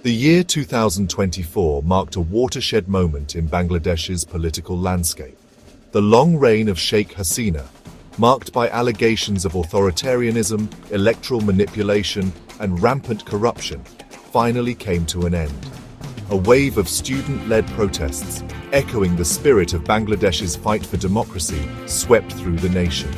The year 2024 marked a watershed moment in Bangladesh's political landscape. The long reign of Sheikh Hasina, marked by allegations of authoritarianism, electoral manipulation, and rampant corruption, finally came to an end. A wave of student-led protests, echoing the spirit of Bangladesh's fight for democracy, swept through the nation.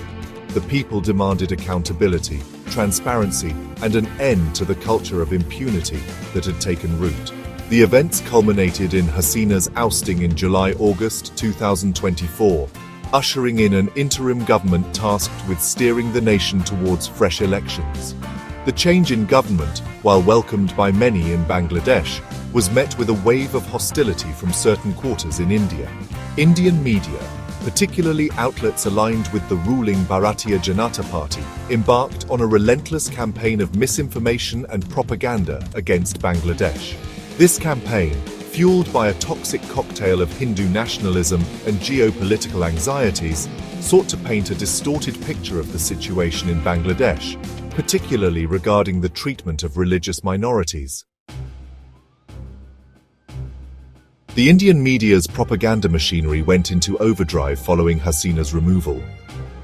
The people demanded accountability, transparency, and an end to the culture of impunity that had taken root. The events culminated in Hasina's ousting in July-August 2024, ushering in an interim government tasked with steering the nation towards fresh elections. The change in government, while welcomed by many in Bangladesh, was met with a wave of hostility from certain quarters in India. Indian media, particularly outlets aligned with the ruling Bharatiya Janata Party, embarked on a relentless campaign of misinformation and propaganda against Bangladesh. This campaign, fueled by a toxic cocktail of Hindu nationalism and geopolitical anxieties, sought to paint a distorted picture of the situation in Bangladesh, particularly regarding the treatment of religious minorities. The Indian media's propaganda machinery went into overdrive following Hasina's removal.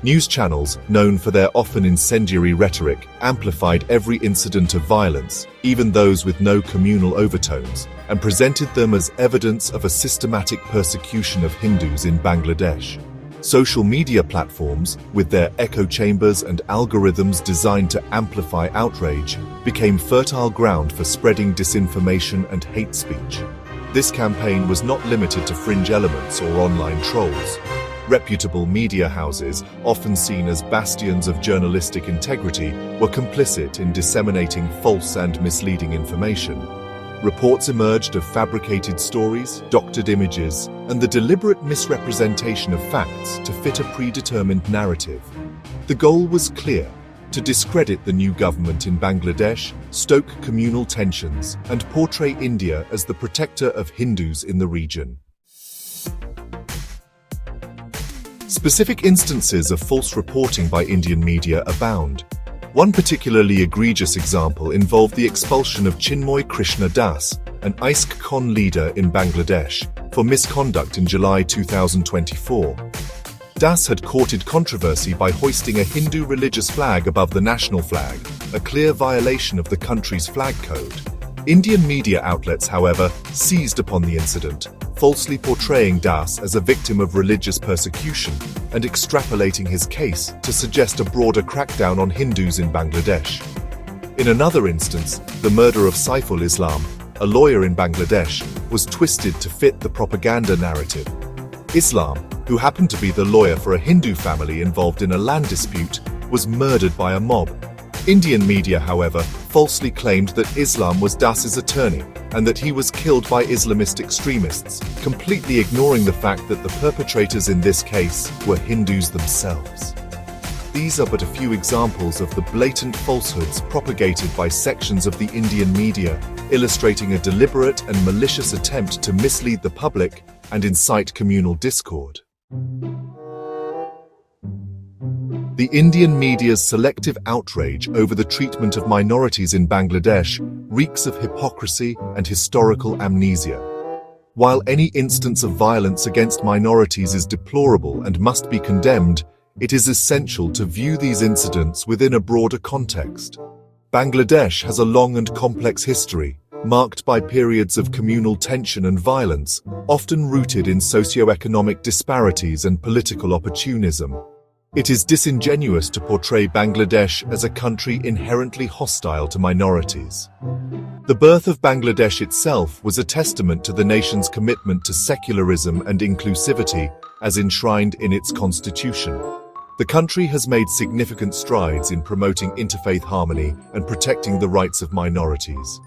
News channels, known for their often incendiary rhetoric, amplified every incident of violence, even those with no communal overtones, and presented them as evidence of a systematic persecution of Hindus in Bangladesh. Social media platforms, with their echo chambers and algorithms designed to amplify outrage, became fertile ground for spreading disinformation and hate speech. This campaign was not limited to fringe elements or online trolls. Reputable media houses, often seen as bastions of journalistic integrity, were complicit in disseminating false and misleading information. Reports emerged of fabricated stories, doctored images, and the deliberate misrepresentation of facts to fit a predetermined narrative. The goal was clear: to discredit the new government in Bangladesh, stoke communal tensions, and portray India as the protector of Hindus in the region. Specific instances of false reporting by Indian media abound. One particularly egregious example involved the expulsion of Chinmoy Krishna Das, an ISKCON leader in Bangladesh, for misconduct in July 2024. Das had courted controversy by hoisting a Hindu religious flag above the national flag, a clear violation of the country's flag code. Indian media outlets, however, seized upon the incident, falsely portraying Das as a victim of religious persecution and extrapolating his case to suggest a broader crackdown on Hindus in Bangladesh. In another instance, the murder of Saiful Islam, a lawyer in Bangladesh, was twisted to fit the propaganda narrative. Islam, who happened to be the lawyer for a Hindu family involved in a land dispute, was murdered by a mob. Indian media, however, falsely claimed that Islam was Das's attorney and that he was killed by Islamist extremists, completely ignoring the fact that the perpetrators in this case were Hindus themselves. These are but a few examples of the blatant falsehoods propagated by sections of the Indian media, illustrating a deliberate and malicious attempt to mislead the public and incite communal discord. The Indian media's selective outrage over the treatment of minorities in Bangladesh reeks of hypocrisy and historical amnesia. While any instance of violence against minorities is deplorable and must be condemned, it is essential to view these incidents within a broader context. Bangladesh has a long and complex history, marked by periods of communal tension and violence, often rooted in socio-economic disparities and political opportunism. It is disingenuous to portray Bangladesh as a country inherently hostile to minorities. The birth of Bangladesh itself was a testament to the nation's commitment to secularism and inclusivity, as enshrined in its constitution. The country has made significant strides in promoting interfaith harmony and protecting the rights of minorities.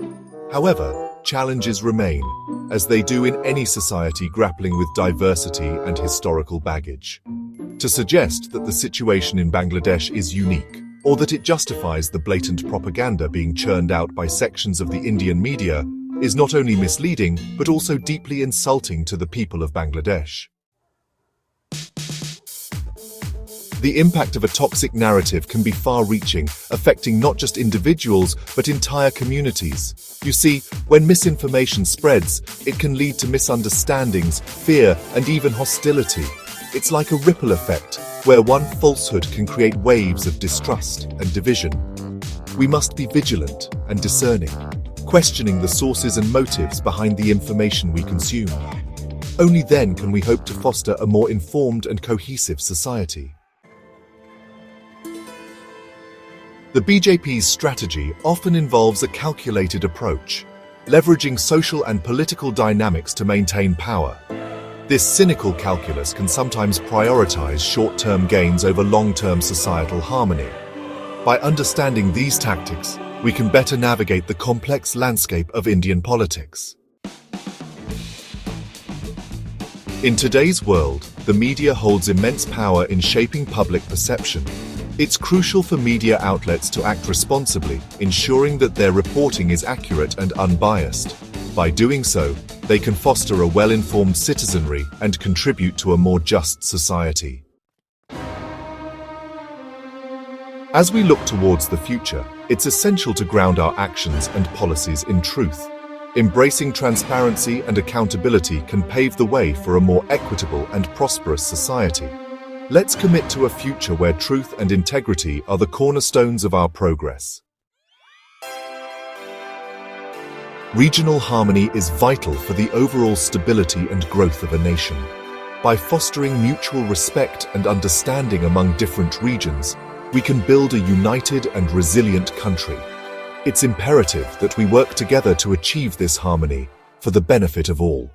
However, challenges remain, as they do in any society grappling with diversity and historical baggage. To suggest that the situation in Bangladesh is unique, or that it justifies the blatant propaganda being churned out by sections of the Indian media, is not only misleading, but also deeply insulting to the people of Bangladesh. The impact of a toxic narrative can be far-reaching, affecting not just individuals, but entire communities. You see, when misinformation spreads, it can lead to misunderstandings, fear, and even hostility. It's like a ripple effect, where one falsehood can create waves of distrust and division. We must be vigilant and discerning, questioning the sources and motives behind the information we consume. Only then can we hope to foster a more informed and cohesive society. The BJP's strategy often involves a calculated approach, leveraging social and political dynamics to maintain power. This cynical calculus can sometimes prioritize short-term gains over long-term societal harmony. By understanding these tactics, we can better navigate the complex landscape of Indian politics. In today's world, the media holds immense power in shaping public perception. It's crucial for media outlets to act responsibly, ensuring that their reporting is accurate and unbiased. By doing so, they can foster a well-informed citizenry and contribute to a more just society. As we look towards the future, it's essential to ground our actions and policies in truth. Embracing transparency and accountability can pave the way for a more equitable and prosperous society. Let's commit to a future where truth and integrity are the cornerstones of our progress. Regional harmony is vital for the overall stability and growth of a nation. By fostering mutual respect and understanding among different regions, we can build a united and resilient country. It's imperative that we work together to achieve this harmony for the benefit of all.